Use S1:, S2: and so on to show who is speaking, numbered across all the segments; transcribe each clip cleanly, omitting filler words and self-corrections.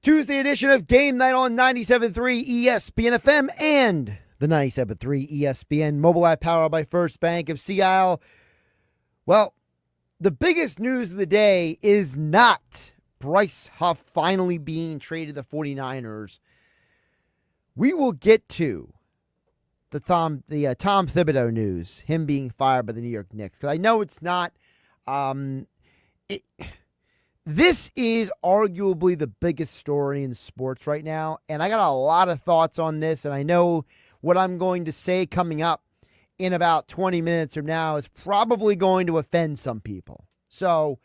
S1: Tuesday edition of Game Night on 97.3 ESPN FM and the 97.3 ESPN mobile app powered by First Bank of Sea Isle. Well, the biggest news of the day is not Bryce Huff finally being traded to the 49ers. We will get to the Tom Thibodeau news, him being fired by the New York Knicks, because I know it's not... This is arguably the biggest story in sports right now, and I got a lot of thoughts on this, and I know what I'm going to say coming up in about 20 minutes from now is probably going to offend some people. So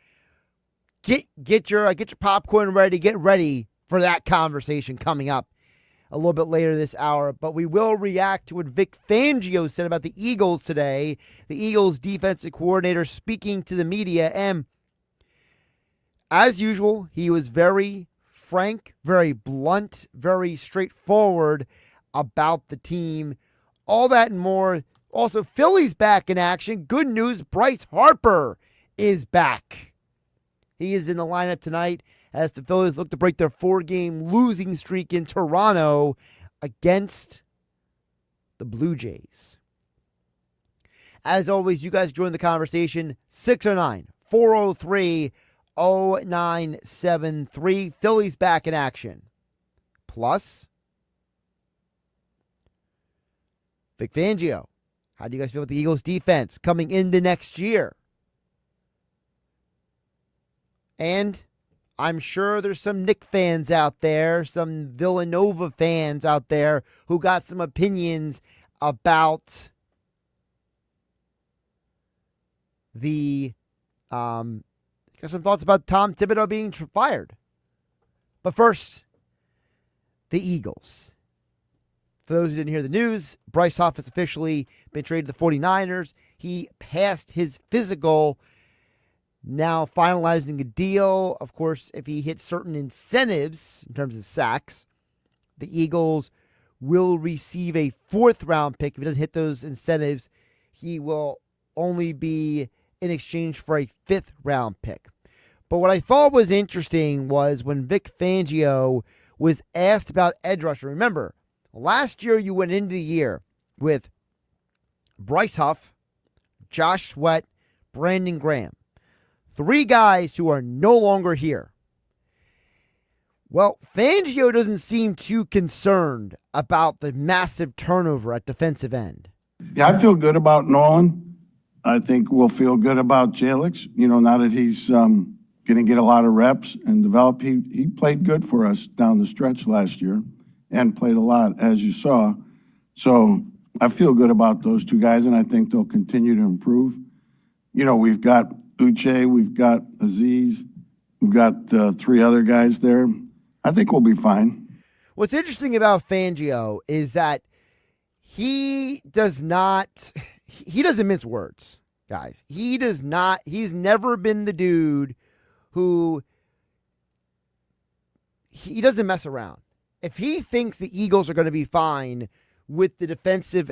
S1: get your popcorn ready, get ready for that conversation coming up a little bit later this hour. But we will react to what Vic Fangio said about the Eagles today, the Eagles defensive coordinator speaking to the media, and as usual, he was very frank, very blunt, very straightforward about the team. All that and more. Also, Philly's back in action. Good news, Bryce Harper is back. He is in the lineup tonight as the Phillies look to break their 4-game losing streak in Toronto against the Blue Jays. As always, you guys join the conversation. 609-403-0973. Phillies back in action. Plus, Vic Fangio. How do you guys feel about the Eagles defense coming into next year? And I'm sure there's some Knicks fans out there, some Villanova fans out there who got some opinions about the got some thoughts about Tom Thibodeau being fired. But first, the Eagles. For those who didn't hear the news, Bryce Huff has officially been traded to the 49ers. He passed his physical, now finalizing a deal. Of course, if he hits certain incentives in terms of sacks, the Eagles will receive a 4th-round pick. If he doesn't hit those incentives, he will only be in exchange for a 5th-round pick. But what I thought was interesting was when Vic Fangio was asked about edge rusher. Remember, last year you went into the year with Bryce Huff, Josh Sweat, Brandon Graham. 3 guys who are no longer here. Well, Fangio doesn't seem too concerned about the massive turnover at defensive end.
S2: Yeah, I feel good about Nolan. I think we'll feel good about Jalix, now that he's going to get a lot of reps and develop. He played good for us down the stretch last year and played a lot, as you saw. So I feel good about those 2 guys, and I think they'll continue to improve. We've got Uche, we've got Aziz, we've got 3 other guys there. I think we'll be fine.
S1: What's interesting about Fangio is that he doesn't mince words, guys. He's never been the dude who, he doesn't mess around. If he thinks the Eagles are going to be fine with the defensive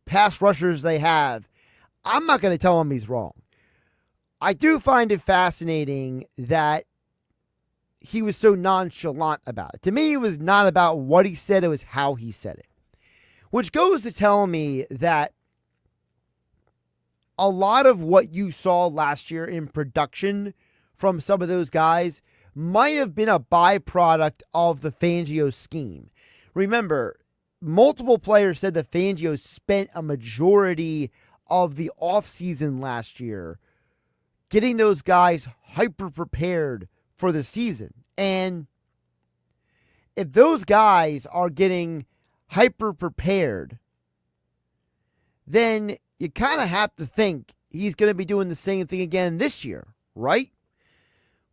S1: pass rushers they have, I'm not going to tell him he's wrong. I do find it fascinating that he was so nonchalant about it. To me, it was not about what he said, it was how he said it. Which goes to tell me that a lot of what you saw last year in production from some of those guys might have been a byproduct of the Fangio scheme. Remember, multiple players said that Fangio spent a majority of the offseason last year getting those guys hyper-prepared for the season. And if those guys are getting hyper-prepared, then you kind of have to think he's going to be doing the same thing again this year, right?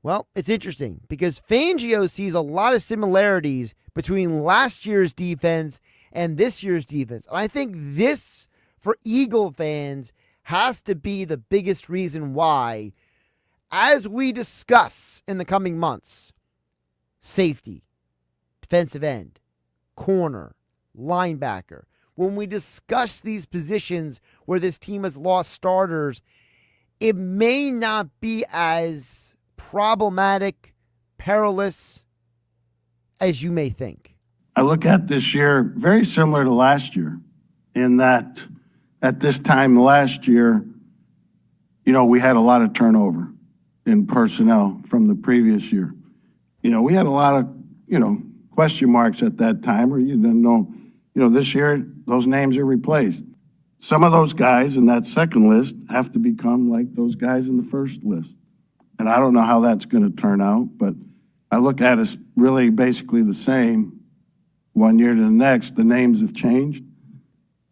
S1: Well, it's interesting because Fangio sees a lot of similarities between last year's defense and this year's defense. And I think this, for Eagle fans, has to be the biggest reason why, as we discuss in the coming months, safety, defensive end, corner, linebacker, when we discuss these positions where this team has lost starters, it may not be as problematic, perilous, as you may think.
S2: I look at this year very similar to last year in that at this time last year, we had a lot of turnover in personnel from the previous year. We had a lot of, question marks at that time, or you didn't know. This year, those names are replaced. Some of those guys in that second list have to become like those guys in the first list. And I don't know how that's going to turn out, but I look at it really basically the same one year to the next. The names have changed.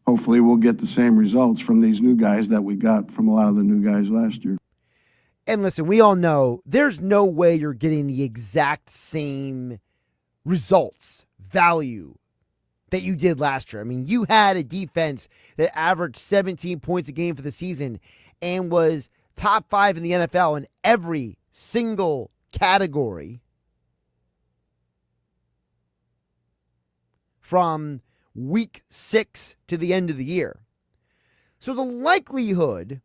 S2: Hopefully we'll get the same results from these new guys that we got from a lot of the new guys last year.
S1: And listen, we all know there's no way you're getting the exact same results, value that you did last year. I mean, you had a defense that averaged 17 points a game for the season and was top 5 in the NFL in every single category from week 6 to the end of the year. So the likelihood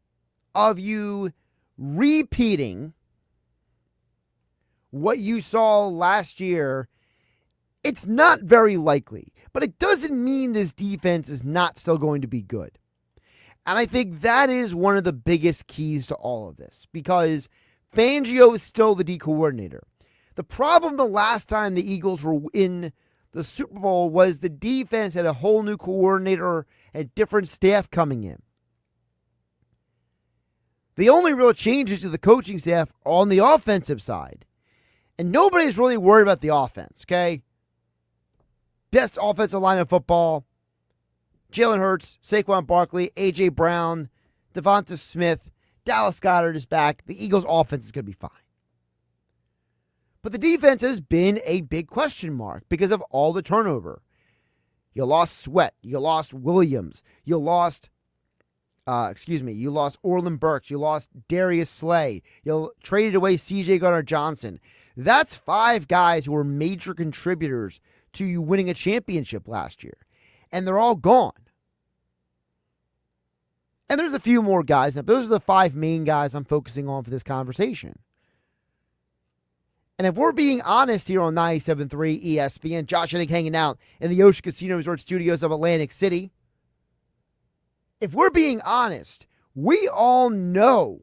S1: of you repeating what you saw last year, it's not very likely, but it doesn't mean this defense is not still going to be good. And I think that is one of the biggest keys to all of this, because Fangio is still the D coordinator. The problem the last time the Eagles were in the Super Bowl was the defense had a whole new coordinator and different staff coming in. The only real changes to the coaching staff are on the offensive side. And nobody's really worried about the offense, okay? Best offensive line in football. Jalen Hurts, Saquon Barkley, A.J. Brown, Devonta Smith, Dallas Goedert is back. The Eagles' offense is going to be fine. But the defense has been a big question mark because of all the turnover. You lost Sweat. You lost Williams. You lost Orlin Burks. You lost Darius Slay. You traded away C.J. Gardner-Johnson. That's 5 guys who were major contributors to you winning a championship last year. And they're all gone. And there's a few more guys. Now, those are the 5 main guys I'm focusing on for this conversation. And if we're being honest here on 97.3 ESPN, Josh Hennig hanging out in the Ocean Casino Resort Studios of Atlantic City. If we're being honest, we all know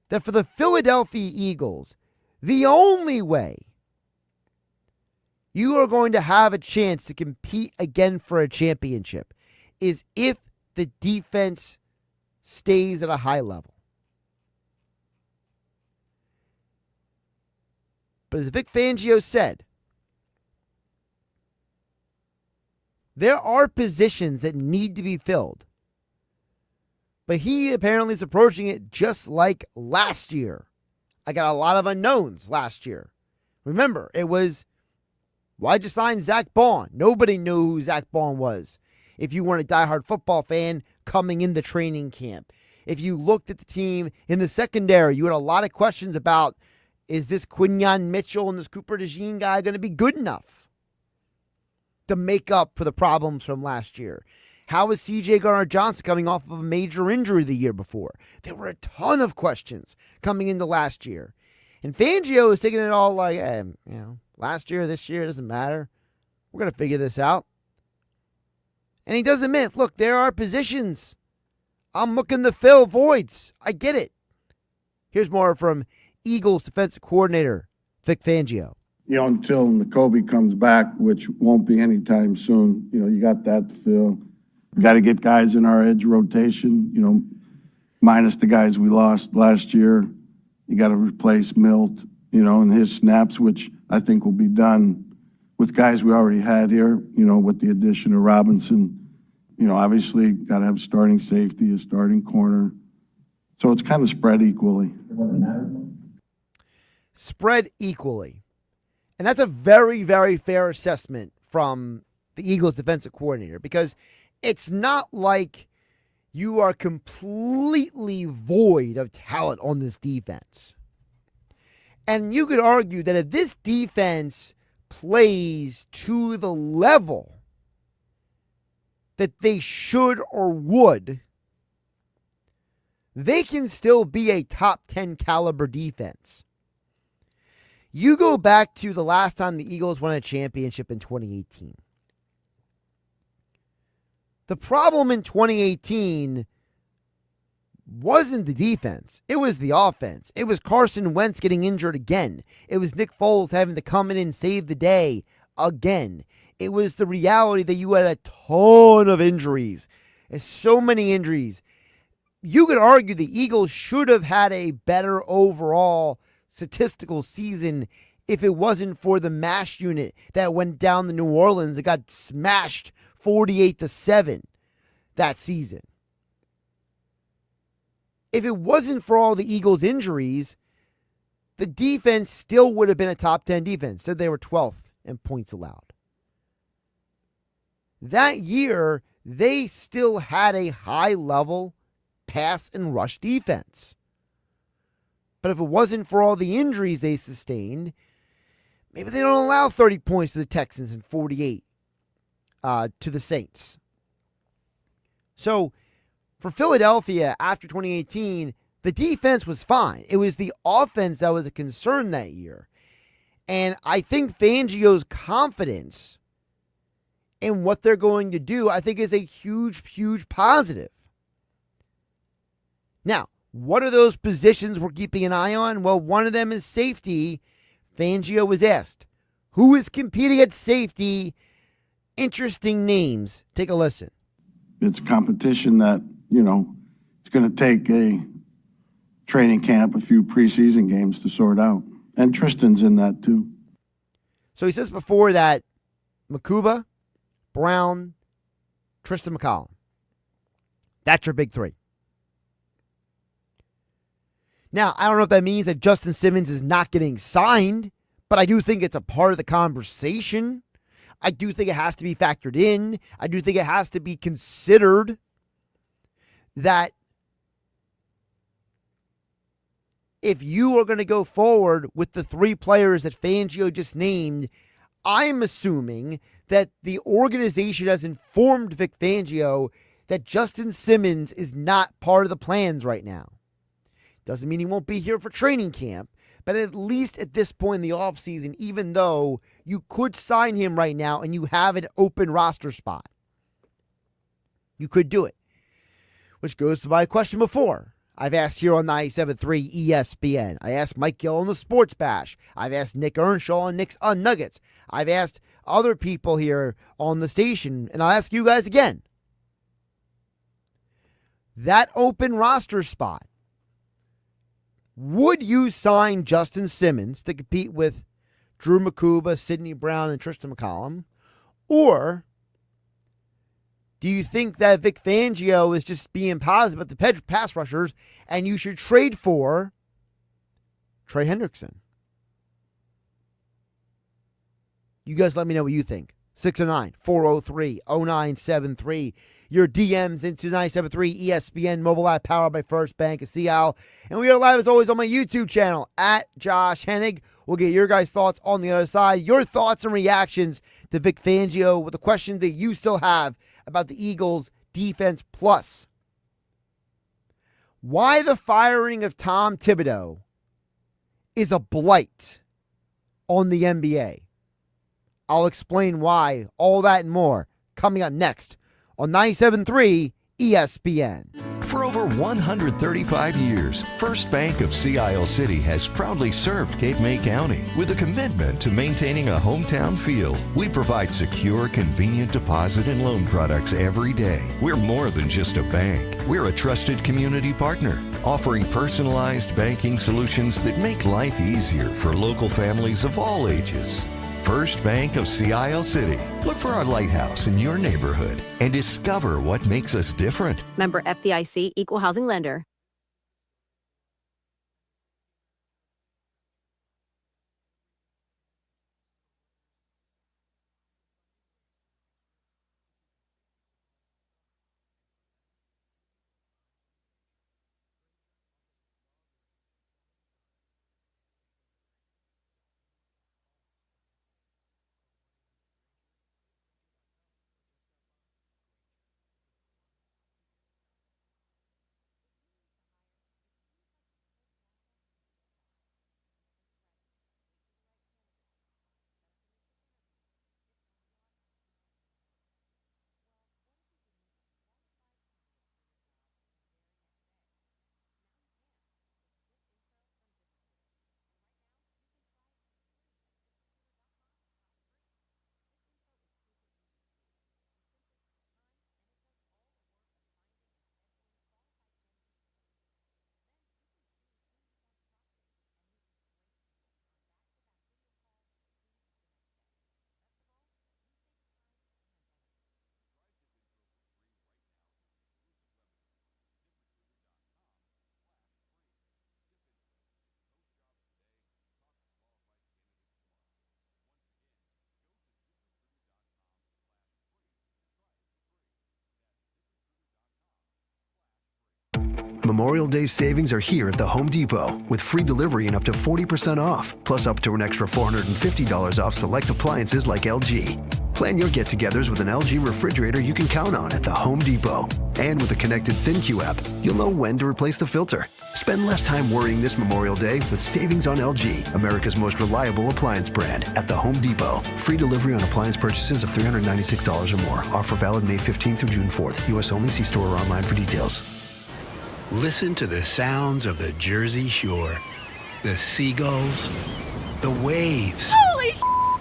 S1: that for the Philadelphia Eagles, the only way you are going to have a chance to compete again for a championship is if the defense stays at a high level. But as Vic Fangio said, there are positions that need to be filled. But he apparently is approaching it just like last year. I got a lot of unknowns last year. Remember, it was, why'd you sign Zach Baun? Nobody knew who Zach Baun was. If you weren't a diehard football fan coming into training camp. If you looked at the team in the secondary, you had a lot of questions about, is this Quinyon Mitchell and this Cooper DeJean guy going to be good enough to make up for the problems from last year? How is C.J. Gardner-Johnson coming off of a major injury the year before? There were a ton of questions coming into last year. And Fangio is taking it all like, last year, this year, it doesn't matter. We're going to figure this out. And he does admit, look, there are positions I'm looking to fill voids. I get it. Here's more from Eagles defensive coordinator Vic Fangio.
S2: Until N'Kobe comes back, which won't be anytime soon, you got that to fill. You got to get guys in our edge rotation, minus the guys we lost last year. You got to replace Milt, and his snaps, which I think will be done with guys we already had here, with the addition of Robinson. Obviously got to have starting safety, a starting corner. So it's kind of spread equally.
S1: Spread equally. And that's a very, very fair assessment from the Eagles defensive coordinator, because it's not like you are completely void of talent on this defense. And you could argue that if this defense plays to the level that they should or would, they can still be a top 10 caliber defense. You go back to the last time the Eagles won a championship in 2018. The problem in 2018 wasn't the defense. It was the offense. It was Carson Wentz getting injured again. It was Nick Foles having to come in and save the day again. It was the reality that you had a ton of injuries. There's so many injuries. You could argue the Eagles should have had a better overall statistical season if it wasn't for the MASH unit that went down to New Orleans and got smashed 48-7 that season. If it wasn't for all the Eagles' injuries, the defense still would have been a top 10 defense. Said they were 12th in points allowed. That year, they still had a high-level pass and rush defense. But if it wasn't for all the injuries they sustained, maybe they don't allow 30 points to the Texans and 48 to the Saints. So, for Philadelphia, after 2018, the defense was fine. It was the offense that was a concern that year. And I think Fangio's confidence in what they're going to do, I think, is a huge, huge positive. Now, what are those positions we're keeping an eye on? Well, one of them is safety. Fangio was asked, who is competing at safety? Interesting names. Take a listen.
S2: It's competition that, it's going to take a training camp, a few preseason games to sort out. And Tristan's in that too.
S1: So he says before that Makuba, Brown, Tristan McCollum. That's your big three. Now, I don't know if that means that Justin Simmons is not getting signed, but I do think it's a part of the conversation. I do think it has to be factored in. I do think it has to be considered that if you are going to go forward with the three players that Fangio just named, I'm assuming that the organization has informed Vic Fangio that Justin Simmons is not part of the plans right now. Doesn't mean he won't be here for training camp, but at least at this point in the offseason, even though you could sign him right now and you have an open roster spot, you could do it. Which goes to my question before. I've asked here on 97.3 ESPN. I asked Mike Gill on the Sports Bash. I've asked Nick Earnshaw on Nick's Nuggets. I've asked other people here on the station, and I'll ask you guys again. That open roster spot, would you sign Justin Simmons to compete with Drew Makuba, Sidney Brown, and Tristan McCollum? Or do you think that Vic Fangio is just being positive about the pass rushers and you should trade for Trey Hendrickson? You guys let me know what you think. 609-403-0973. Your DMs into 97.3 ESPN mobile app powered by First Bank of Seattle. And we are live as always on my YouTube channel at Josh Hennig. We'll get your guys' thoughts on the other side. Your thoughts and reactions to Vic Fangio with the questions that you still have about the Eagles defense plus. Why the firing of Tom Thibodeau is a blight on the NBA. I'll explain why. All that and more coming up next on 97.3 ESPN.
S3: For over 135 years, First Bank of Sea Isle City has proudly served Cape May County with a commitment to maintaining a hometown feel. We provide secure, convenient deposit and loan products every day. We're more than just a bank. We're a trusted community partner, offering personalized banking solutions that make life easier for local families of all ages. First Bank of Sea Isle City. Look for our lighthouse in your neighborhood and discover what makes us different.
S4: Member FDIC, Equal Housing Lender.
S5: Memorial Day savings are here at the Home Depot with free delivery and up to 40% off, plus up to an extra $450 off select appliances like LG. Plan your get-togethers with an LG refrigerator you can count on at the Home Depot. And with the connected ThinQ app, you'll know when to replace the filter. Spend less time worrying this Memorial Day with savings on LG, America's most reliable appliance brand, at the Home Depot. Free delivery on appliance purchases of $396 or more. Offer valid May 15th through June 4th. U.S. only. See store or online for details.
S6: Listen to the sounds of the Jersey Shore. The seagulls, the waves.
S7: Holy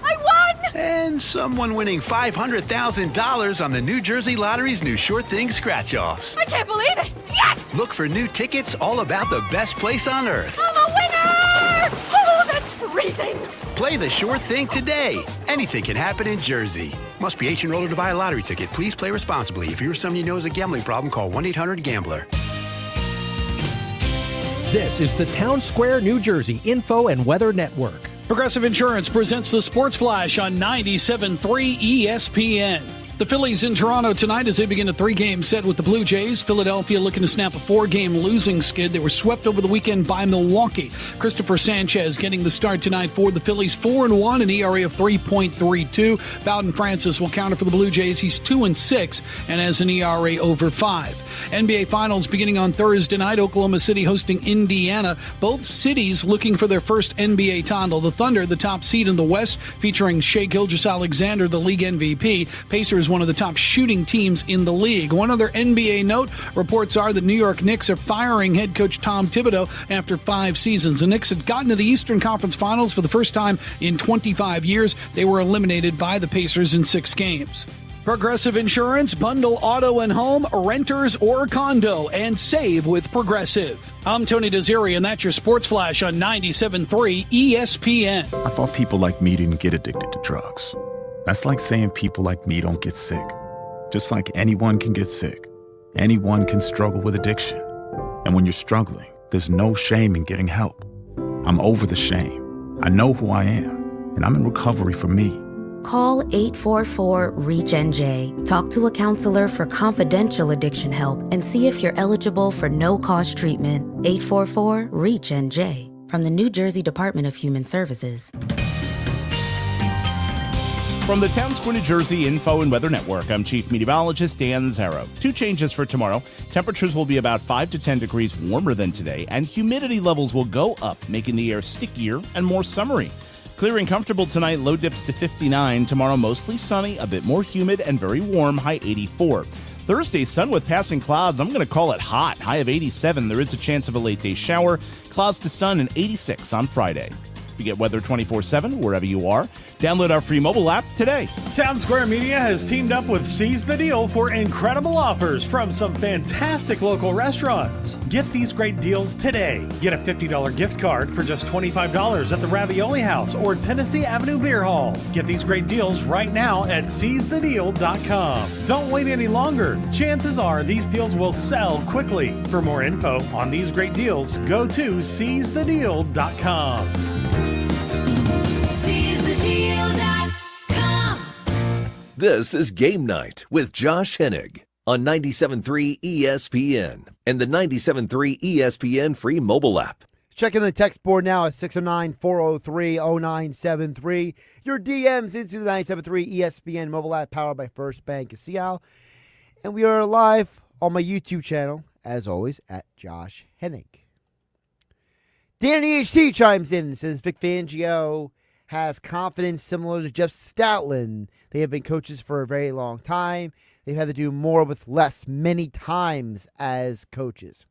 S7: I won!
S6: And someone winning $500,000 on the New Jersey Lottery's new Sure Thing scratch-offs.
S7: I can't believe it! Yes!
S6: Look for new tickets all about the best place on earth.
S7: I'm a winner! Oh, that's freezing!
S6: Play the Sure Thing today. Anything can happen in Jersey. Must be 18 or older to buy a lottery ticket. Please play responsibly. If you or someone you know has a gambling problem, call 1-800-GAMBLER.
S8: This is the Town Square, New Jersey Info and Weather Network.
S9: Progressive Insurance presents the Sports Flash on 97.3 ESPN. The Phillies in Toronto tonight as they begin a 3-game set with the Blue Jays. Philadelphia looking to snap a 4-game losing skid. They were swept over the weekend by Milwaukee. Christopher Sanchez getting the start tonight for the Phillies, 4-1, an ERA of 3.32. Bowden Francis will counter for the Blue Jays. He's 2-6 and has an ERA over 5. NBA Finals beginning on Thursday night. Oklahoma City hosting Indiana. Both cities looking for their first NBA title. The Thunder, the top seed in the West, featuring Shai Gilgeous-Alexander, the league MVP. Pacers, one of the top shooting teams in the league. One other NBA note, reports are that New York Knicks are firing head coach Tom Thibodeau after 5 seasons. The Knicks had gotten to the Eastern Conference Finals for the first time in 25 years. They were eliminated by the Pacers in 6 games. Progressive Insurance, bundle auto and home, renters or condo, and save with Progressive. I'm Tony Desiri, and that's your Sports Flash on 97.3 ESPN.
S10: I thought people like me didn't get addicted to drugs. That's like saying people like me don't get sick. Just like anyone can get sick, anyone can struggle with addiction. And when you're struggling, there's no shame in getting help. I'm over the shame. I know who I am, and I'm in recovery for me.
S11: Call 844-REACH-NJ. Talk to a counselor for confidential addiction help and see if you're eligible for no-cost treatment. 844-REACH-NJ from the New Jersey Department of Human Services.
S12: From the Town Square, New Jersey Info and Weather Network, I'm Chief Meteorologist Dan Zarrow. 2 changes for tomorrow. Temperatures will be about 5 to 10 degrees warmer than today, and humidity levels will go up, making the air stickier and more summery. Clear and comfortable tonight, low dips to 59. Tomorrow, mostly sunny, a bit more humid and very warm, high 84. Thursday, sun with passing clouds. I'm going to call it hot, high of 87. There is a chance of a late day shower. Clouds to sun and 86 on Friday. You get weather 24/7 wherever you are. Download our free mobile app today.
S13: Town Square Media has teamed up with Seize the Deal for incredible offers from some fantastic local restaurants. Get these great deals today. Get a $50 gift card for just $25 at the Ravioli House or Tennessee Avenue Beer Hall. Get these great deals right now at seizethedeal.com. Don't wait any longer. Chances are these deals will sell quickly. For more info on these great deals, go to seizethedeal.com.
S14: This is Game Night with Josh Hennig on 97.3 ESPN and the 97.3 ESPN free mobile app.
S1: Checking the text board now at 609-403-0973. Your DMs into the 97.3 ESPN mobile app powered by First Bank of Seattle. And we are live on my YouTube channel, as always, at Josh Hennig. Danny HT chimes in and says Vic Fangio has confidence similar to Jeff Stoutland. They have been coaches for a very long time. They've had to do more with less many times as coaches.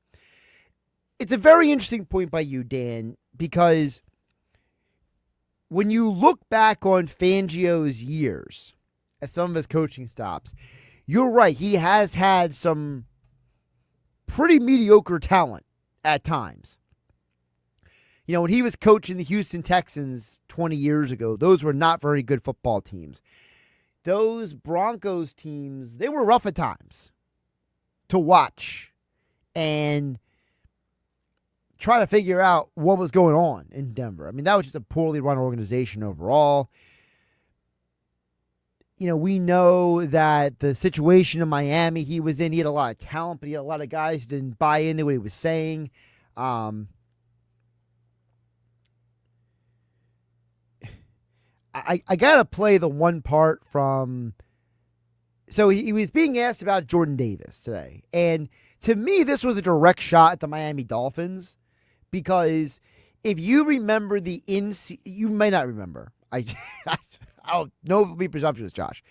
S1: It's a very interesting point by you, Dan, because when you look back on Fangio's years at some of his coaching stops, you're right. He has had some pretty mediocre talent at times. You know, when he was coaching the Houston Texans 20 years ago, those were not very good football teams. Those Broncos teams, they were rough at times to watch and try to figure out what was going on in Denver. I mean, that was just a poorly run organization overall. we know that the situation in Miami he was in, he had a lot of talent, but he had a lot of guys who didn't buy into what he was saying. I got to play the one part from... So he was being asked about Jordan Davis today. And to me, this was a direct shot at the Miami Dolphins because if you remember you may not remember. I don't know if it'll be presumptuous, Josh.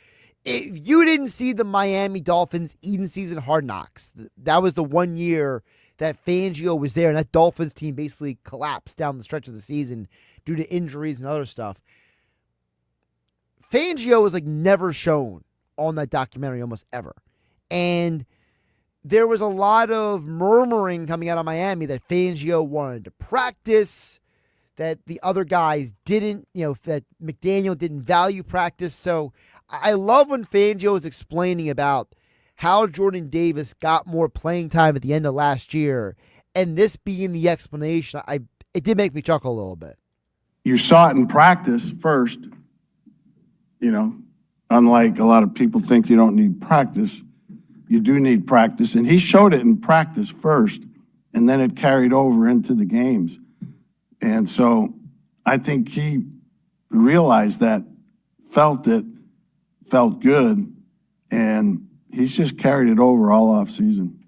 S1: If you didn't see the Miami Dolphins in-season Hard Knocks, that was the 1 year that Fangio was there, and that Dolphins team basically collapsed down the stretch of the season due to injuries and other stuff. Fangio was never shown on that documentary almost ever. And there was a lot of murmuring coming out of Miami that Fangio wanted to practice, that the other guys didn't, that McDaniel didn't value practice. So I love when Fangio is explaining about how Jordan Davis got more playing time at the end of last year, and this being the explanation. It did make me chuckle a little bit.
S2: You saw it in practice first, unlike a lot of people think you don't need practice. You do need practice, and he showed it in practice first, and then it carried over into the games. And so I think he realized that, felt it, felt good, and he's just carried it over all off season.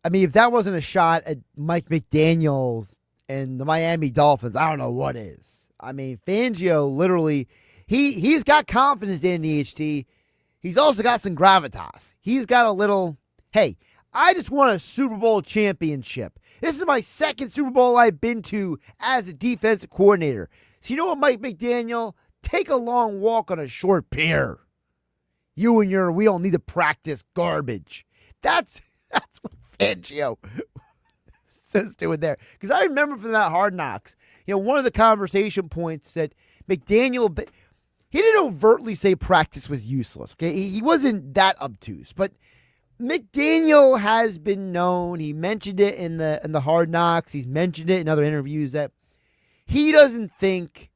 S1: I mean, if that wasn't a shot at Mike McDaniel and the Miami Dolphins, I don't know what is. I mean, Fangio literally, he's got confidence in EHT. He's also got some gravitas. He's got a little, hey, I just won a Super Bowl championship. This is my second Super Bowl I've been to as a defensive coordinator. So you know what, Mike McDaniel? Take a long walk on a short pier. You and your we don't need to practice garbage. That's what Fangio says to it there. Because I remember from that Hard Knocks, one of the conversation points that McDaniel, he didn't overtly say practice was useless. Okay, he wasn't that obtuse, but McDaniel has been known. He mentioned it in the Hard Knocks. He's mentioned it in other interviews that he doesn't think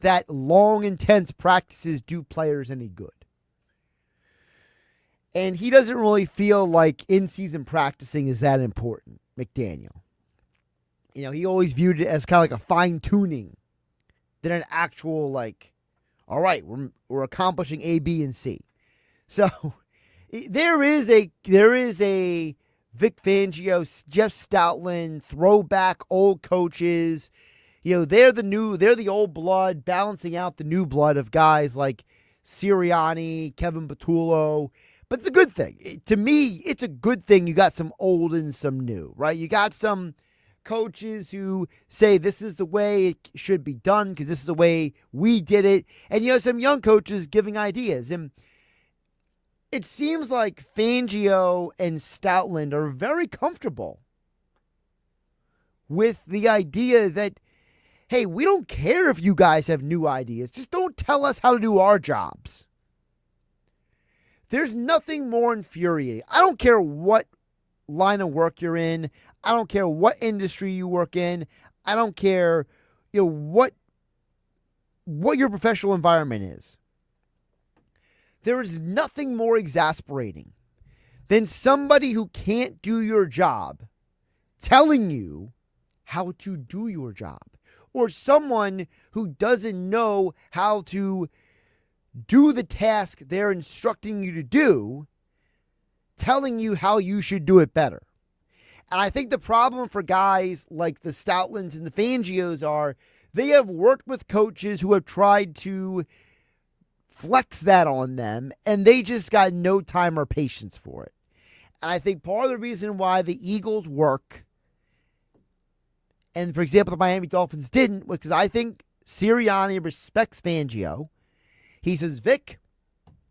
S1: that long, intense practices do players any good. And he doesn't really feel like in-season practicing is that important, McDaniel. He always viewed it as kind of like a fine-tuning than an actual, all right, we're accomplishing A, B, and C. So there is a Vic Fangio, Jeff Stoutland, throwback old coaches. They're the old blood balancing out the new blood of guys like Sirianni, Kevin Patullo. But it's a good thing. To me, it's a good thing you got some old and some new, right? You got some coaches who say this is the way it should be done because this is the way we did it. And some young coaches giving ideas. And it seems like Fangio and Stoutland are very comfortable with the idea that, hey, we don't care if you guys have new ideas. Just don't tell us how to do our jobs. There's nothing more infuriating. I don't care what line of work you're in. I don't care what industry you work in. I don't care, what your professional environment is. There is nothing more exasperating than somebody who can't do your job telling you how to do your job, or someone who doesn't know how to do the task they're instructing you to do, telling you how you should do it better. And I think the problem for guys like the Stoutlands and the Fangios are they have worked with coaches who have tried to flex that on them, and they just got no time or patience for it. And I think part of the reason why the Eagles work, and for example, the Miami Dolphins didn't, was because I think Sirianni respects Fangio. He says, Vic,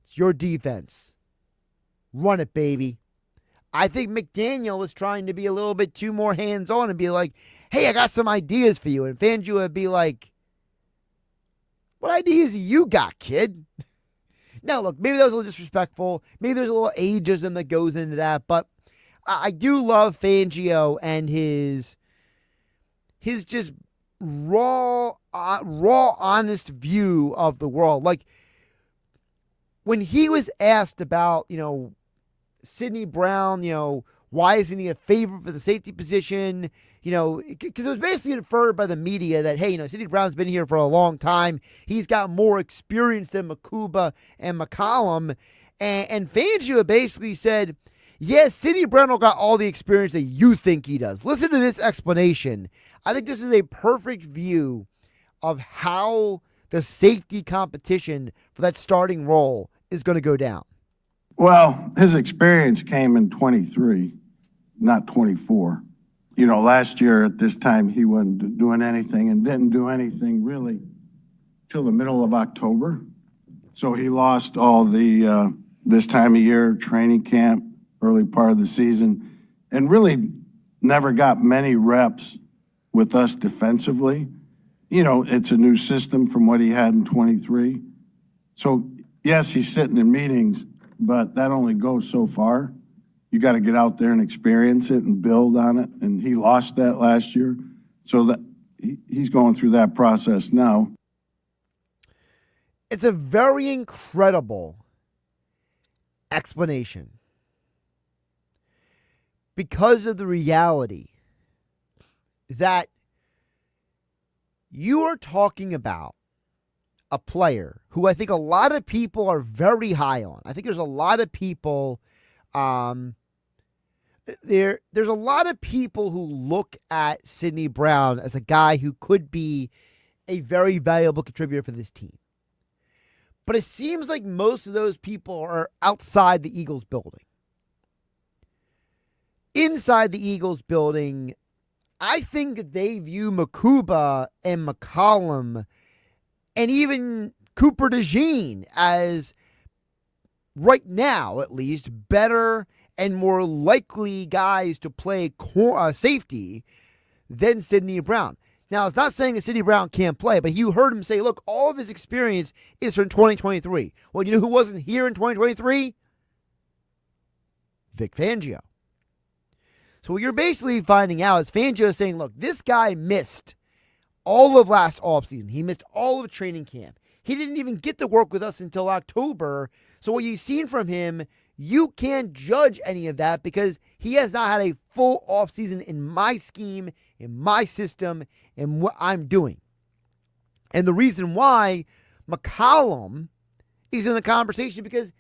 S1: it's your defense. Run it, baby. I think McDaniel was trying to be a little bit too more hands-on and be like, hey, I got some ideas for you. And Fangio would be like, what ideas do you got, kid? Now, look, maybe that was a little disrespectful. Maybe there's a little ageism that goes into that. But I do love Fangio and his just raw, honest view of the world. Like, when he was asked about, Sidney Brown, why isn't he a favorite for the safety position? Because it was basically inferred by the media that, hey, Sidney Brown's been here for a long time. He's got more experience than Makuba and McCollum. And Fangio basically said, yes, Sidney Brown got all the experience that you think he does. Listen to this explanation. I think this is a perfect view of how the safety competition for that starting role is going to go down.
S2: Well, his experience came in 23, not 24. Last year at this time, he wasn't doing anything and didn't do anything really till the middle of October. So he lost all the, this time of year, training camp, early part of the season, and really never got many reps with us defensively. It's a new system from what he had in 23. So, yes, he's sitting in meetings, but that only goes so far. You got to get out there and experience it and build on it, and he lost that last year. So that he's going through that process now.
S1: It's a very incredible explanation because of the reality that you are talking about a player who I think a lot of people are very high on. I think there's a lot of people there's a lot of people who look at Sidney Brown as a guy who could be a very valuable contributor for this team. But it seems like most of those people are outside the Eagles building. Inside the Eagles building, I think that they view Makuba and McCollum and even Cooper DeJean as, right now at least, better and more likely guys to play safety than Sidney Brown. Now, it's not saying that Sidney Brown can't play, but you heard him say, look, all of his experience is from 2023. Well, you know who wasn't here in 2023? Vic Fangio. So what you're basically finding out is Fangio saying, look, this guy missed all of last offseason. He missed all of training camp. He didn't even get to work with us until October. So what you've seen from him, you can't judge any of that because he has not had a full offseason in my scheme, in my system, and what I'm doing. And the reason why McCollum is in the conversation because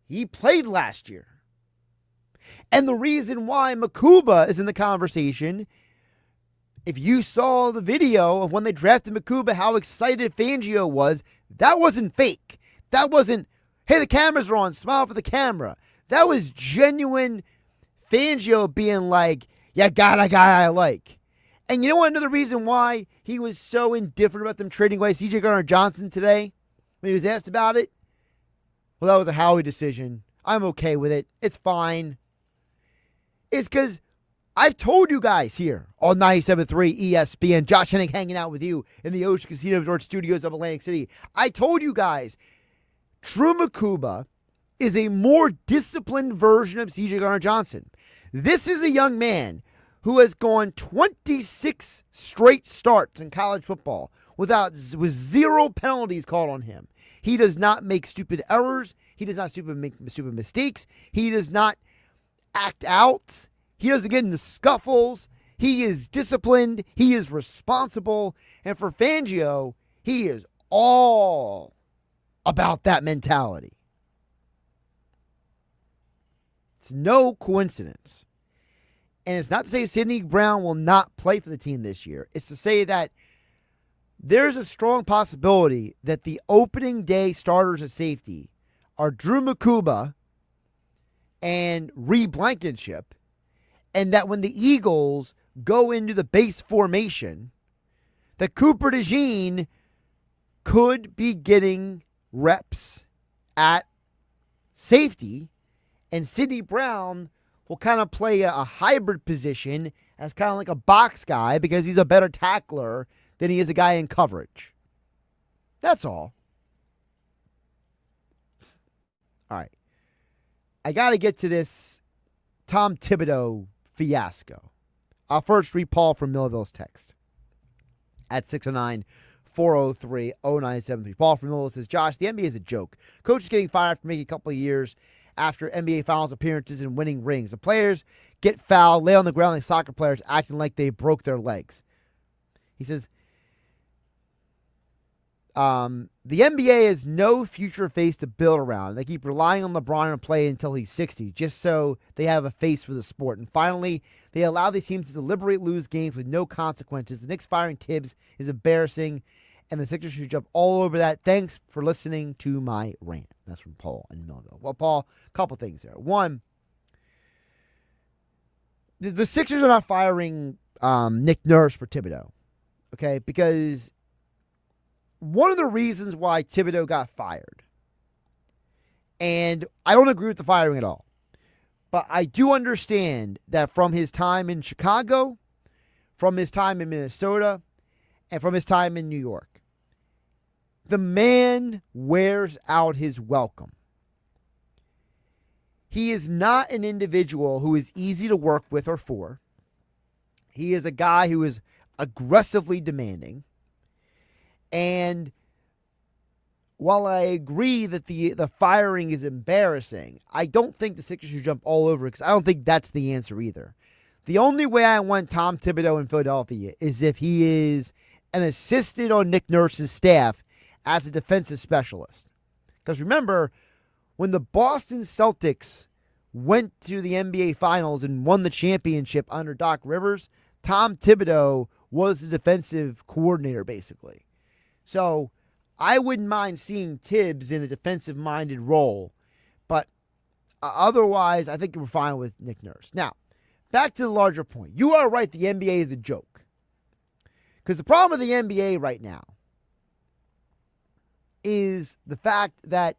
S1: he played last year. And the reason why Makuba is in the conversation, if you saw the video of when they drafted Makuba, how excited Fangio was, that wasn't fake. That wasn't, hey, the cameras are on, smile for the camera. That was genuine Fangio being like, yeah, got a guy I like. And you know what, another reason why he was so indifferent about them trading away C.J. Gardner-Johnson today, when he was asked about it? Well, that was a Howie decision. I'm okay with it. It's fine. It's because I've told you guys here on 97.3 ESPN, Josh Hennig hanging out with you in the Ocean Casino Resort Studios of Atlantic City. I told you guys, True Makuba is a more disciplined version of C.J. Gardner-Johnson. This is a young man who has gone 26 straight starts in college football with zero penalties called on him. He does not make stupid errors. He does not make stupid mistakes. He does not act out. He doesn't get into scuffles. He is disciplined. He is responsible. And for Fangio, he is all about that mentality. It's no coincidence. And it's not to say Sidney Brown will not play for the team this year. It's to say that there's a strong possibility that the opening day starters at safety are Drew Makuba and Reed Blankenship, and that when the Eagles go into the base formation, that Cooper DeJean could be getting reps at safety, and Sidney Brown will kind of play a hybrid position as kind of like a box guy because he's a better tackler than he is a guy in coverage. That's all. All right. I got to get to this Tom Thibodeau fiasco. I'll first read Paul from Millville's text at 403-0973. Paul from Millville says, Josh, the NBA is a joke. Coaches getting fired for making a couple of years after NBA Finals appearances and winning rings. The players get fouled, lay on the ground like soccer players, acting like they broke their legs. He says, the NBA has no future face to build around. They keep relying on LeBron to play until he's 60, just so they have a face for the sport. And finally, they allow these teams to deliberately lose games with no consequences. The Knicks firing Tibbs is embarrassing, and the Sixers should jump all over that. Thanks for listening to my rant. That's from Paul in Millville. Well, Paul, a couple things there. One, the Sixers are not firing Nick Nurse for Thibodeau, okay? Because one of the reasons why Thibodeau got fired, and I don't agree with the firing at all, but I do understand that from his time in Chicago, from his time in Minnesota, and from his time in New York, the man wears out his welcome. He is not an individual who is easy to work with or for. He is a guy who is aggressively demanding. And while I agree that the firing is embarrassing, I don't think the Sixers should jump all over it because I don't think that's the answer either. The only way I want Tom Thibodeau in Philadelphia is if he is an assistant on Nick Nurse's staff as a defensive specialist. Because remember, when the Boston Celtics went to the NBA Finals and won the championship under Doc Rivers, Tom Thibodeau was the defensive coordinator, basically. So I wouldn't mind seeing Tibbs in a defensive-minded role. But otherwise, I think we're fine with Nick Nurse. Now, back to the larger point. You are right, the NBA is a joke. Because the problem with the NBA right now is the fact that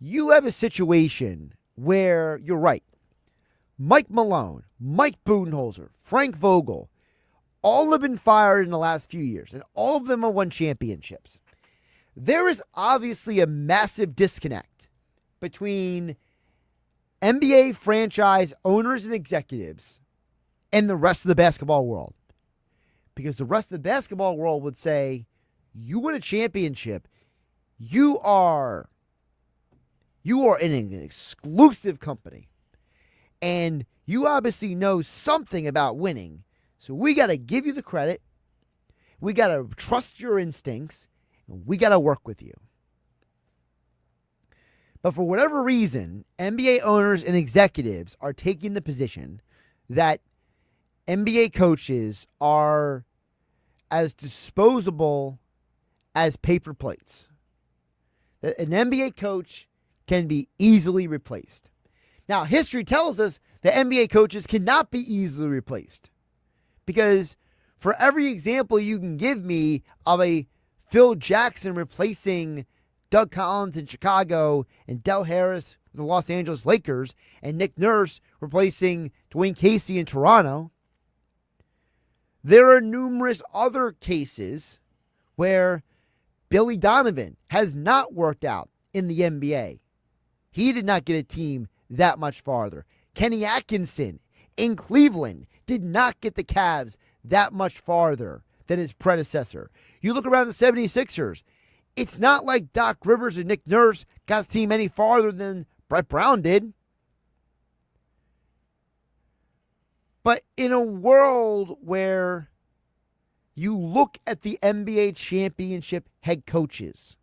S1: you have a situation where, you're right, Mike Malone, Mike Budenholzer, Frank Vogel, all have been fired in the last few years, and all of them have won championships. There is obviously a massive disconnect between NBA franchise owners and executives and the rest of the basketball world. Because the rest of the basketball world would say, you win a championship, you are in an exclusive company. And you obviously know something about winning. So we got to give you the credit. We got to trust your instincts. And we got to work with you. But for whatever reason, NBA owners and executives are taking the position that NBA coaches are as disposable as paper plates. That an NBA coach can be easily replaced. Now, history tells us that NBA coaches cannot be easily replaced. Because for every example you can give me of a Phil Jackson replacing Doug Collins in Chicago and Del Harris with the Los Angeles Lakers and Nick Nurse replacing Dwayne Casey in Toronto, there are numerous other cases where Billy Donovan has not worked out in the NBA. He did not get a team that much farther. Kenny Atkinson in Cleveland did not get the Cavs that much farther than his predecessor. You look around the 76ers, it's not like Doc Rivers and Nick Nurse got the team any farther than Brett Brown did. But in a world where you look at the NBA championship head coaches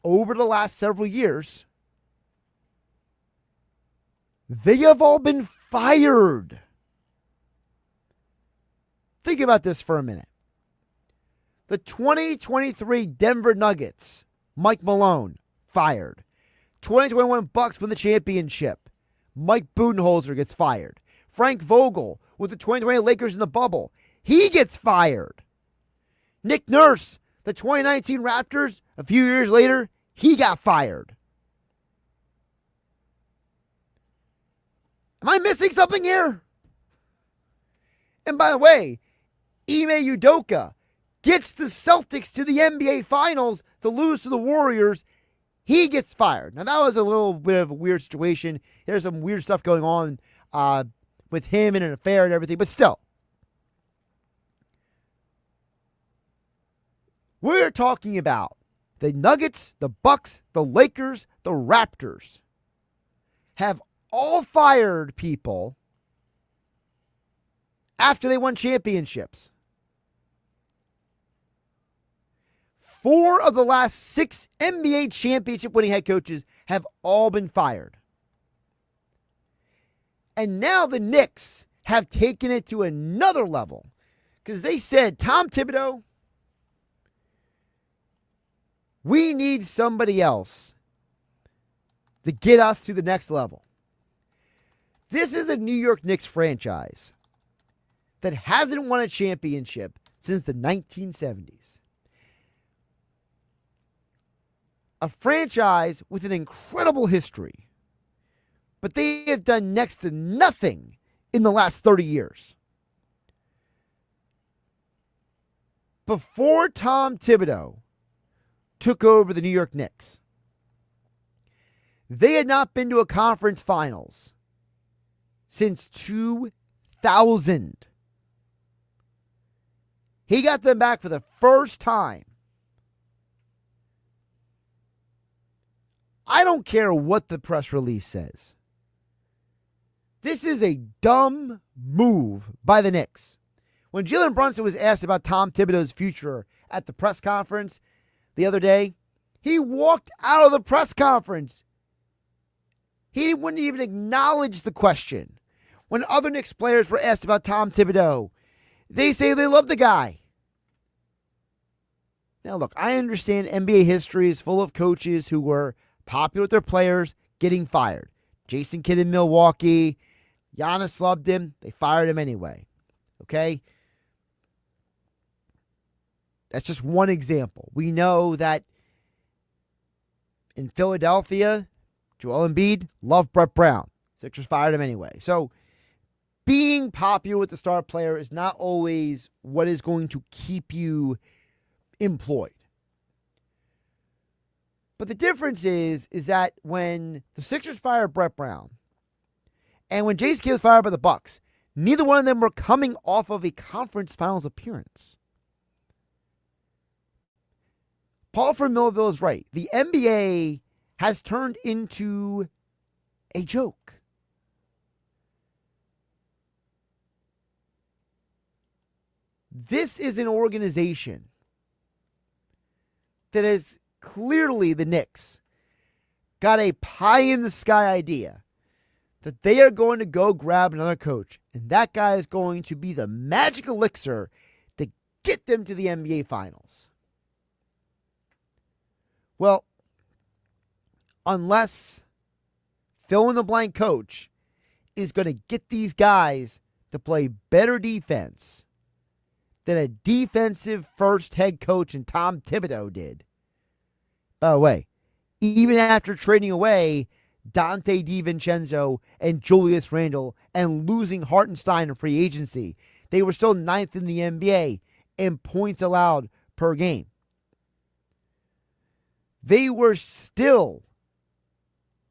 S1: over the last several years, they have all been fired. Think about this for a minute. The 2023 Denver Nuggets, Mike Malone, fired. 2021 Bucks win the championship. Mike Budenholzer gets fired. Frank Vogel with the 2020 Lakers in the bubble, he gets fired. Nick Nurse, the 2019 Raptors, a few years later, he got fired. Am I missing something here? And by the way, Ime Udoka gets the Celtics to the NBA Finals to lose to the Warriors. He gets fired. Now, that was a little bit of a weird situation. There's some weird stuff going on with him and an affair and everything, but still. We're talking about the Nuggets, the Bucks, the Lakers, the Raptors have all fired people after they won championships. 4 of the last 6 NBA championship winning head coaches have all been fired. And now the Knicks have taken it to another level because they said, Tom Thibodeau, we need somebody else to get us to the next level. This is a New York Knicks franchise that hasn't won a championship since the 1970s. A franchise with an incredible history, but they have done next to nothing in the last 30 years. Before Tom Thibodeau took over the New York Knicks, they had not been to a conference finals since 2000. He got them back for the first time. I don't care what the press release says. This is a dumb move by the Knicks. When Jalen Brunson was asked about Tom Thibodeau's future at the press conference the other day, he walked out of the press conference. He wouldn't even acknowledge the question. When other Knicks players were asked about Tom Thibodeau, they say they love the guy. Now look, I understand NBA history is full of coaches who were popular with their players getting fired. Jason Kidd in Milwaukee, Giannis loved him. They fired him anyway. Okay? That's just one example. We know that in Philadelphia, Joel Embiid loved Brett Brown. Sixers fired him anyway. So being popular with the star player is not always what is going to keep you employed. But the difference is that when the Sixers fired Brett Brown and when Jason Kidd was fired by the Bucks, neither one of them were coming off of a conference finals appearance. Paul from Millville is right. The NBA has turned into a joke. This is an organization that is clearly, the Knicks got a pie-in-the-sky idea that they are going to go grab another coach, and that guy is going to be the magic elixir to get them to the NBA Finals. Well, unless fill-in-the-blank coach is going to get these guys to play better defense than a defensive-first head coach in Tom Thibodeau did. By the way, even after trading away Dante DiVincenzo and Julius Randle and losing Hartenstein in free agency, they were still 9th in the NBA in points allowed per game. They were still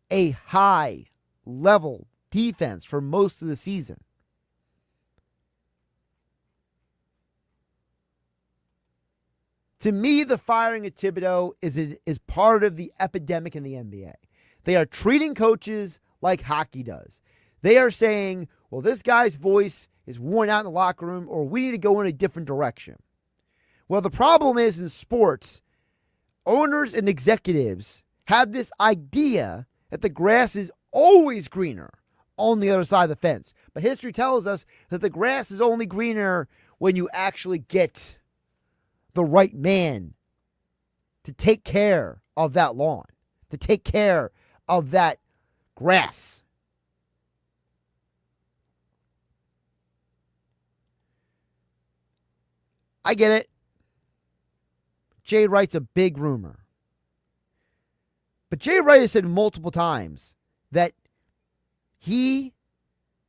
S1: a high-level defense for most of the season. To me, the firing of Thibodeau is part of the epidemic in the NBA. They are treating coaches like hockey does. They are saying, well, this guy's voice is worn out in the locker room, or we need to go in a different direction. Well, the problem is in sports, owners and executives have this idea that the grass is always greener on the other side of the fence. But history tells us that the grass is only greener when you actually get the right man to take care of that lawn, to take care of that grass. I get it. Jay Wright's a big rumor. But Jay Wright has said multiple times that he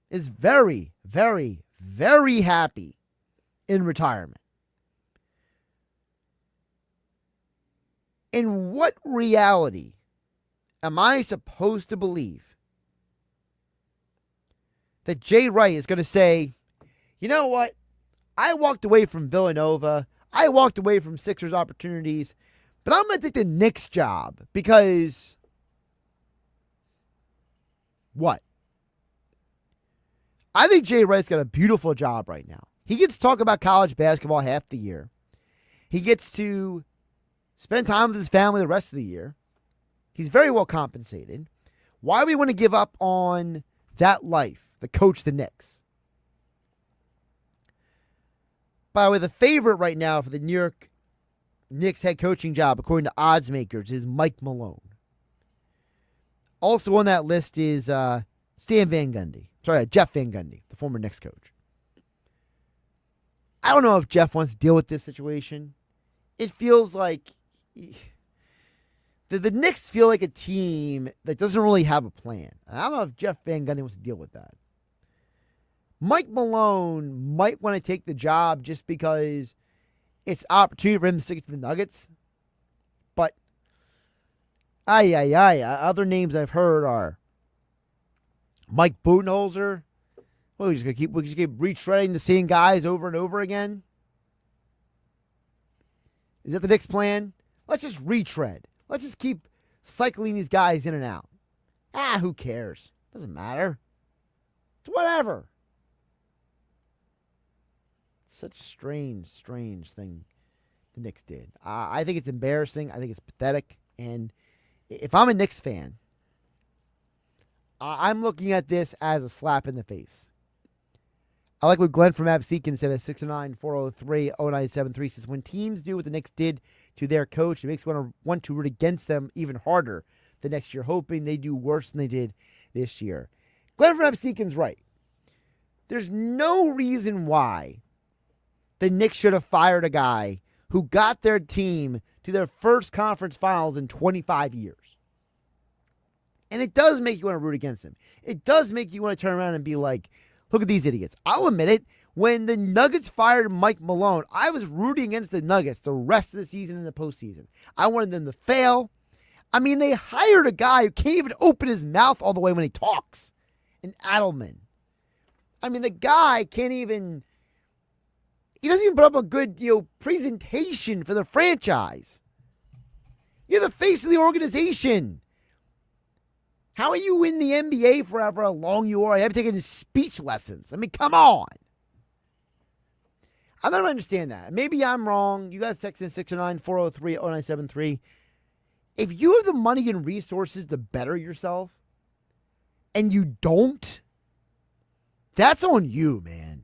S1: is very, very, very happy in retirement. In what reality am I supposed to believe that Jay Wright is going to say, you know what? I walked away from Villanova. I walked away from Sixers opportunities, but I'm going to take the Knicks job because what? I think Jay Wright's got a beautiful job right now. He gets to talk about college basketball half the year. He gets to spend time with his family the rest of the year. He's very well compensated. Why do we want to give up on that life to coach the Knicks? By the way, the favorite right now for the New York Knicks head coaching job, according to odds makers, is Mike Malone. Also on that list is Jeff Van Gundy, the former Knicks coach. I don't know if Jeff wants to deal with this situation. It feels like the Knicks feel like a team that doesn't really have a plan. I don't know if Jeff Van Gundy wants to deal with that. Mike Malone might want to take the job just because it's opportunity for him to stick to the Nuggets. But, other names I've heard are Mike Budenholzer. Well, we just keep retreading the same guys over and over again. Is that the Knicks' plan? Let's just retread. Let's just keep cycling these guys in and out. Who cares? Doesn't matter. It's whatever. Such a strange thing the Knicks did. I think it's embarrassing. I think it's pathetic. And if I'm a Knicks fan, I'm looking at this as a slap in the face. I like what Glenn from Absecon said at 609-403-0973. Says, when teams do what the Knicks did to their coach, it makes me want to root against them even harder the next year, hoping they do worse than they did this year. Glenn from Absecon's right. There's no reason why the Knicks should have fired a guy who got their team to their first conference finals in 25 years. And it does make you want to root against him. It does make you want to turn around and be like, look at these idiots. I'll admit it. When the Nuggets fired Mike Malone, I was rooting against the Nuggets the rest of the season and the postseason. I wanted them to fail. I mean, they hired a guy who can't even open his mouth all the way when he talks. An Adelman. I mean, the guy can't even... He doesn't even put up a good, presentation for the franchise. You're the face of the organization. How are you in the NBA for however long you are? You haven't taken speech lessons. I mean, come on. I don't understand that. Maybe I'm wrong. You guys text in 609-403-0973. If you have the money and resources to better yourself, and you don't, that's on you, man.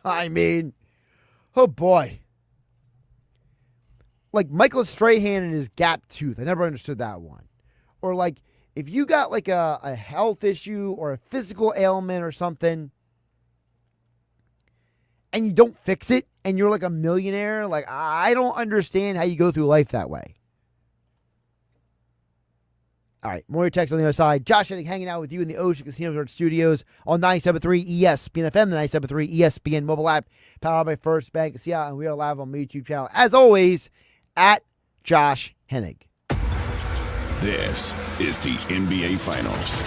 S1: I mean, oh boy. Like Michael Strahan and his gap tooth. I never understood that one. Or like, if you got like a health issue or a physical ailment or something, and you don't fix it, and you're like a millionaire, like I don't understand how you go through life that way. All right, more text on the other side. Josh Hennig hanging out with you in the Ocean Casino Resort Studios on 97.3 ESPN FM, the 97.3 ESPN mobile app, powered by First Bank of Seattle, and we are live on my YouTube channel, as always, at Josh Hennig.
S15: This is the NBA Finals.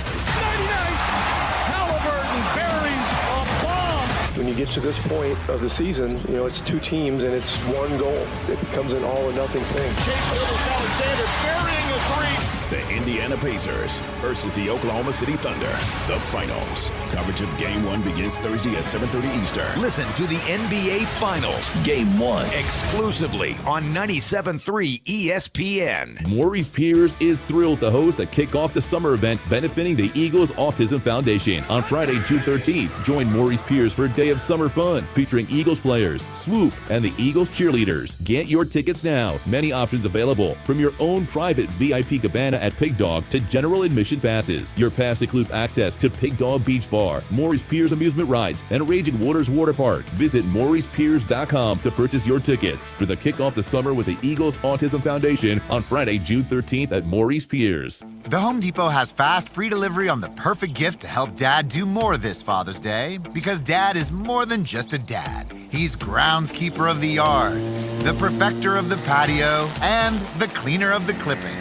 S16: When you get to this point of the season, it's two teams and it's one goal. It becomes an all or nothing thing.
S15: Alexander burying a three. The Indiana Pacers versus the Oklahoma City Thunder. The Finals. Coverage of Game 1 begins Thursday at 7:30 Eastern.
S17: Listen to the NBA Finals, Game 1, exclusively on 97.3 ESPN.
S18: Maurice Pierce is thrilled to host a Kick-Off the Summer event benefiting the Eagles Autism Foundation. On Friday, June 13th, join Maurice Pierce for a day of summer fun featuring Eagles players, Swoop, and the Eagles cheerleaders. Get your tickets now. Many options available, from your own private VIP cabana at Pig Dog to general admission passes. Your pass includes access to Pig Dog Beach Bar, Maurice Pierce Amusement Rides, and Raging Waters Water Park. Visit MauricePierce.com to purchase your tickets for the Kick-Off the Summer with the Eagles Autism Foundation on Friday, June 13th at Maurice Pierce.
S19: The Home Depot has fast, free delivery on the perfect gift to help Dad do more this Father's Day, because Dad is more than just a dad. He's groundskeeper of the yard, the perfecter of the patio, and the cleaner of the clippings.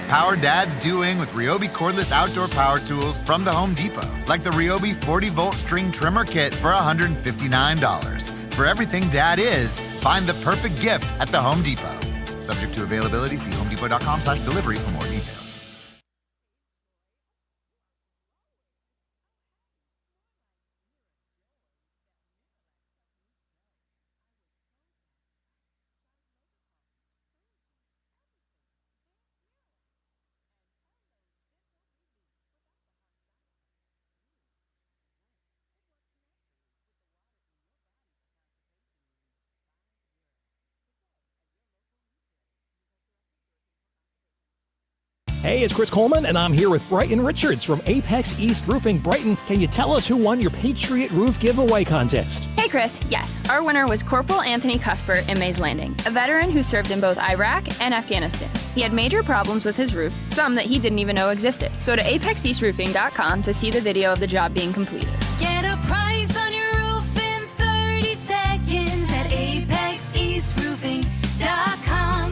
S19: Power Dad's doing with Ryobi cordless outdoor power tools from the Home Depot, like the Ryobi 40-volt string trimmer kit for $159. for everything Dad is, find the perfect gift at the Home Depot. Subject to availability, see homedepot.com/delivery for more details.
S8: Hey, it's Chris Coleman, and I'm here with Brighton Richards from Apex East Roofing Brighton. Can you tell us who won your Patriot Roof Giveaway contest?
S20: Hey, Chris. Yes, our winner was Corporal Anthony Cuthbert in Mays Landing, a veteran who served in both Iraq and Afghanistan. He had major problems with his roof, some that he didn't even know existed. Go to apexeastroofing.com to see the video of the job being completed.
S7: Get a price on your roof in 30 seconds at apexeastroofing.com.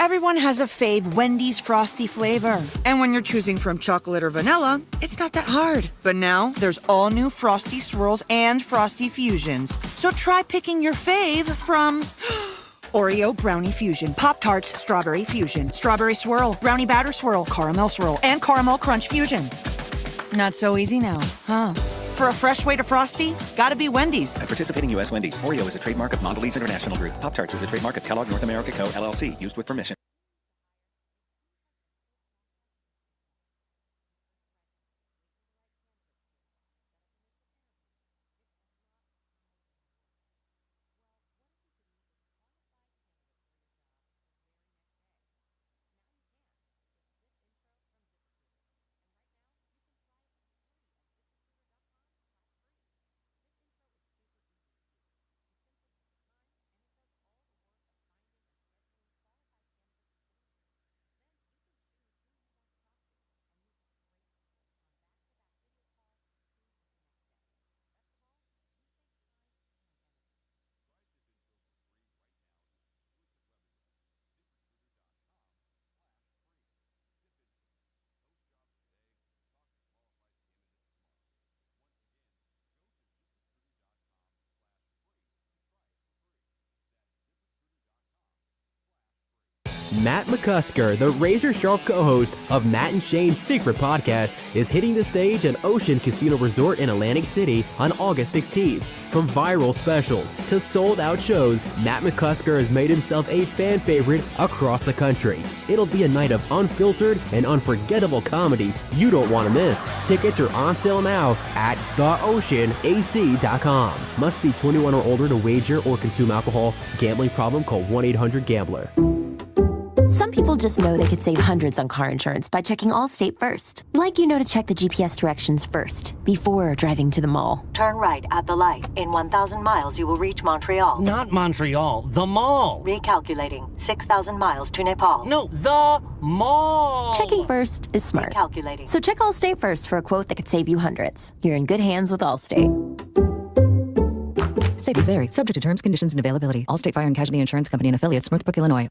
S21: Everyone has a fave Wendy's Frosty flavor. And when you're choosing from chocolate or vanilla, it's not that hard. But now, there's all new Frosty Swirls and Frosty Fusions. So try picking your fave from Oreo Brownie Fusion, Pop-Tarts Strawberry Fusion, Strawberry Swirl, Brownie Batter Swirl, Caramel Swirl, and Caramel Crunch Fusion. Not so easy now, huh? For a fresh way to Frosty, gotta be Wendy's.
S22: At participating U.S. Wendy's, Oreo is a trademark of Mondelez International Group. Pop-Tarts is a trademark of Kellogg North America Co., LLC, used with permission.
S23: Matt McCusker, the razor-sharp co-host of Matt and Shane's Secret Podcast, is hitting the stage at Ocean Casino Resort in Atlantic City on August 16th. From viral specials to sold-out shows, Matt McCusker has made himself a fan favorite across the country. It'll be a night of unfiltered and unforgettable comedy you don't want to miss. Tickets are on sale now at theoceanac.com. Must be 21 or older to wager or consume alcohol. Gambling problem? Call 1-800-GAMBLER.
S24: Some people just know they could save hundreds on car insurance by checking Allstate first. Like you know to check the GPS directions first, before driving to the mall.
S25: Turn right at the light. In 1,000 miles, you will reach Montreal.
S26: Not Montreal, the mall.
S25: Recalculating. 6,000 miles to Nepal.
S26: No, the mall.
S24: Checking first is smart.
S25: Recalculating.
S24: So check Allstate first for a quote that could save you hundreds. You're in good hands with Allstate.
S27: Savings vary. Subject to terms, conditions, and availability. Allstate Fire and Casualty Insurance Company and affiliates, Northbrook, Illinois.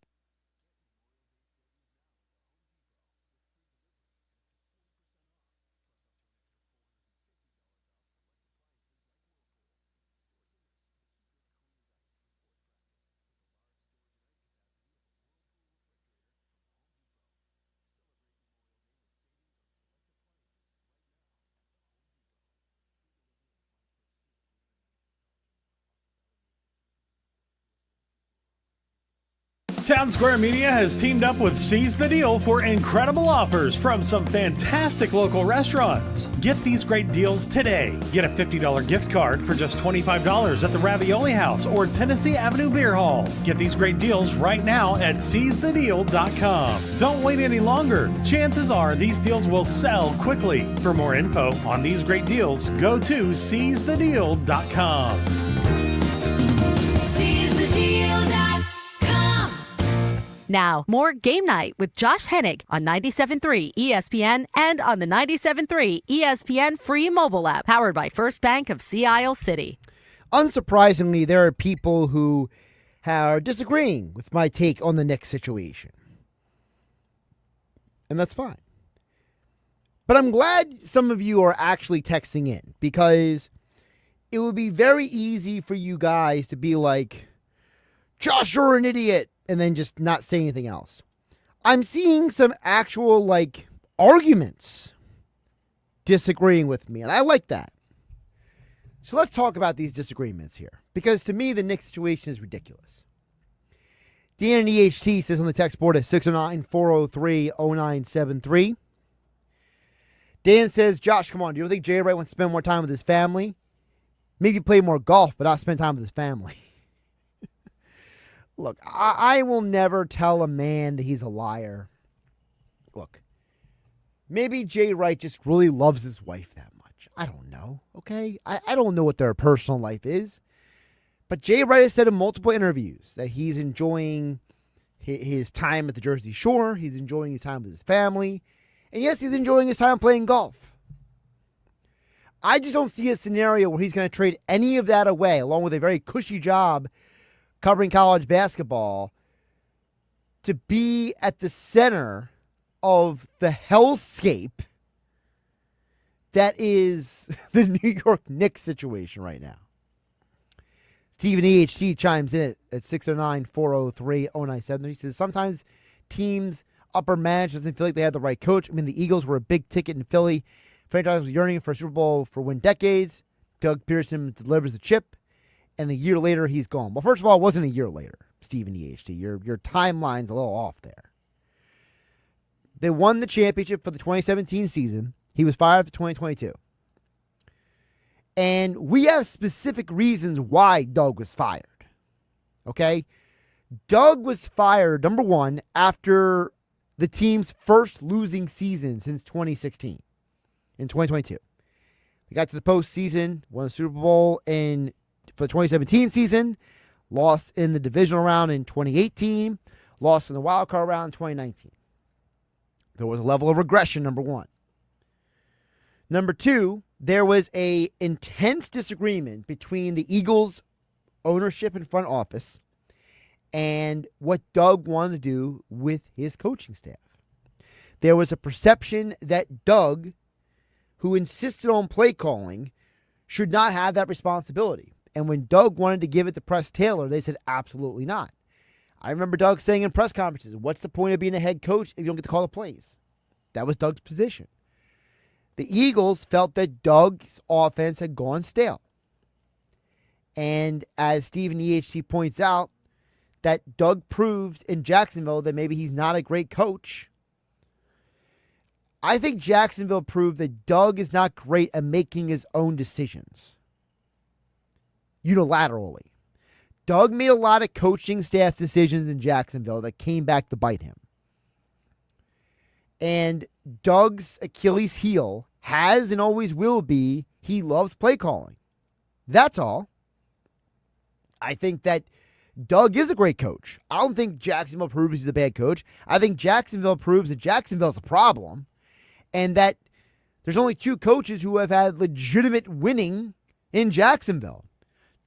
S13: Town Square Media has teamed up with Seize the Deal for incredible offers from some fantastic local restaurants. Get these great deals today. Get a $50 gift card for just $25 at the Ravioli House or Tennessee Avenue Beer Hall. Get these great deals right now at seizethedeal.com. Don't wait any longer. Chances are these deals will sell quickly. For more info on these great deals, go to seizethedeal.com.
S7: SeizeTheDeal.com.
S28: Now, more Game Night with Josh Hennig on 97.3 ESPN and on the 97.3 ESPN free mobile app, powered by First Bank of Sea Isle City.
S1: Unsurprisingly, there are people who are disagreeing with my take on the Knicks situation. And that's fine. But I'm glad some of you are actually texting in, because it would be very easy for you guys to be like, Josh, you're an idiot, and then just not say anything else. I'm seeing some actual, arguments disagreeing with me, and I like that. So let's talk about these disagreements here, because to me, the Knicks situation is ridiculous. Dan and EHT says on the text board at 609-403-0973. Dan says, Josh, come on, do you think Jay Wright wants to spend more time with his family? Maybe play more golf, but not spend time with his family. Look, I will never tell a man that he's a liar. Look, maybe Jay Wright just really loves his wife that much. I don't know, okay? I don't know what their personal life is. But Jay Wright has said in multiple interviews that he's enjoying his time at the Jersey Shore. He's enjoying his time with his family. And yes, he's enjoying his time playing golf. I just don't see a scenario where he's going to trade any of that away, along with a very cushy job covering college basketball, to be at the center of the hellscape that is the New York Knicks situation right now. Stephen EHC chimes in at 609-403-0973. He says, sometimes teams' upper management doesn't feel like they have the right coach. I mean, the Eagles were a big ticket in Philly. Franchise was yearning for a Super Bowl for win decades. Doug Pearson delivers the chip, and a year later, he's gone. Well, first of all, it wasn't a year later, Stephen EHD. Your timeline's a little off there. They won the championship for the 2017 season. He was fired for 2022. And we have specific reasons why Doug was fired. Okay? Doug was fired, number one, after the team's first losing season since 2016. In 2022. They got to the postseason, won the Super Bowl for the 2017 season, lost in the divisional round in 2018, lost in the wild card round in 2019. There was a level of regression, number one. Number two, there was a intense disagreement between the Eagles ownership and front office and what Doug wanted to do with his coaching staff. There was a perception that Doug, who insisted on play calling, should not have that responsibility. And when Doug wanted to give it to Press Taylor, they said absolutely not. I remember Doug saying in press conferences, what's the point of being a head coach if you don't get to call the plays? That was Doug's position. The Eagles felt that Doug's offense had gone stale. And as Stephen EHC points out, that Doug proved in Jacksonville that maybe he's not a great coach. I think Jacksonville proved that Doug is not great at making his own decisions unilaterally. Doug made a lot of coaching staff decisions in Jacksonville that came back to bite him. And Doug's Achilles heel has and always will be he loves play calling. That's all. I think that Doug is a great coach. I don't think Jacksonville proves he's a bad coach. I think Jacksonville proves that Jacksonville's a problem. And that there's only two coaches who have had legitimate winning in Jacksonville.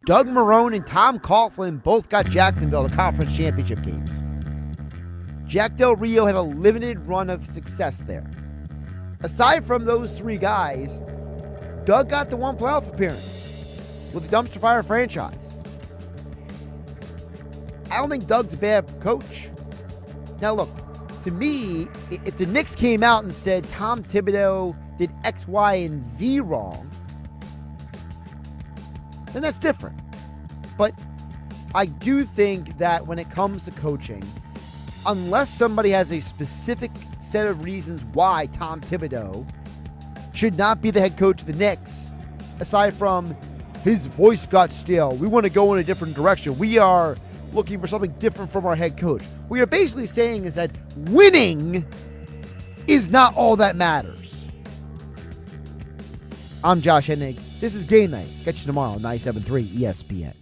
S1: Doug Marrone and Tom Coughlin both got Jacksonville to conference championship games. Jack Del Rio had a limited run of success there. Aside from those three guys, Doug got the one playoff appearance with the dumpster fire franchise. I don't think Doug's a bad coach. Now look, to me, if the Knicks came out and said Tom Thibodeau did X, Y, and Z wrong, then that's different. But I do think that when it comes to coaching, unless somebody has a specific set of reasons why Tom Thibodeau should not be the head coach of the Knicks, aside from his voice got stale, we want to go in a different direction, we are looking for something different from our head coach. What you're basically saying is that winning is not all that matters. I'm Josh Hennig. This is Game Night. Catch you tomorrow on 97.3 ESPN.